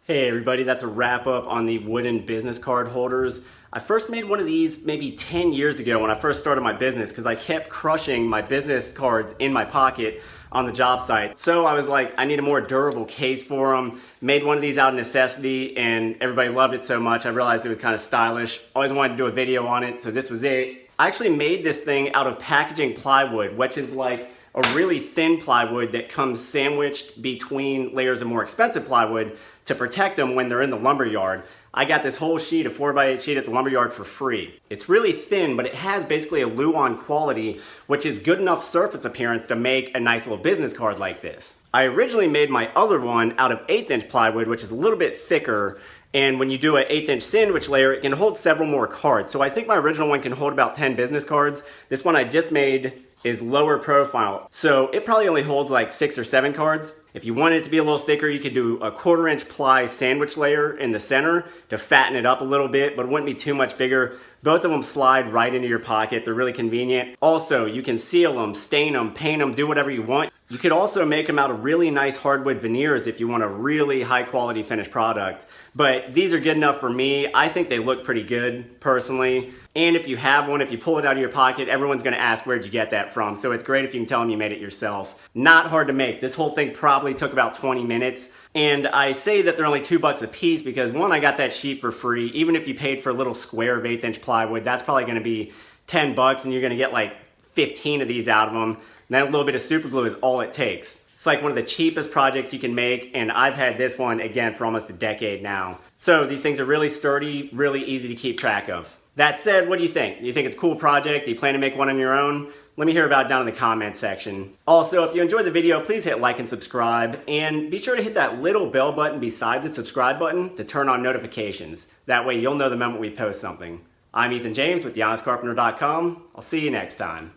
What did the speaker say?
Hey everybody, that's a wrap up on the wooden business card holders. I first made one of these maybe 10 years ago when I first started my business because I kept crushing my business cards in my pocket on the job site. So I was like, I need a more durable case for them. Made one of these out of necessity and everybody loved it so much I realized it was kind of stylish. Always wanted to do a video on it, so this was it. I actually made this thing out of packaging plywood, which is like a really thin plywood that comes sandwiched between layers of more expensive plywood to protect them when they're in the lumber yard. I got this whole sheet, a 4x8 sheet at the lumber yard for free. It's really thin, but it has basically a Luan quality, which is good enough surface appearance to make a nice little business card like this. I originally made my other one out of 1/8" plywood, which is a little bit thicker, and when you do an 1/8" sandwich layer, it can hold several more cards. So I think my original one can hold about 10 business cards. This one I just made is lower profile, so it probably only holds like 6 or 7 cards. If you wanted it to be a little thicker, you could do a 1/4" ply sandwich layer in the center to fatten it up a little bit, but it wouldn't be too much bigger. Both of them slide right into your pocket. They're really convenient. Also, you can seal them, stain them, paint them, do whatever you want. You could also make them out of really nice hardwood veneers if you want a really high quality finished product. But these are good enough for me. I think they look pretty good, personally. And if you have one, if you pull it out of your pocket, everyone's gonna ask where'd you get that from. So it's great if you can tell them you made it yourself. Not hard to make. This whole thing probably took about 20 minutes. And I say that they're only $2 a piece because one, I got that sheet for free. Even if you paid for a little square of 1/8" plywood, that's probably gonna be 10 bucks and you're gonna get like 15 of these out of them. And then a little bit of super glue is all it takes. It's like one of the cheapest projects you can make, and I've had this one again for almost a decade now. So these things are really sturdy, really easy to keep track of. That said, what do you think? Do you think it's a cool project? Do you plan to make one on your own? Let me hear about it down in the comment section. Also, if you enjoyed the video, please hit like and subscribe, and be sure to hit that little bell button beside the subscribe button to turn on notifications. That way you'll know the moment we post something. I'm Ethan James with TheHonestCarpenter.com. I'll see you next time.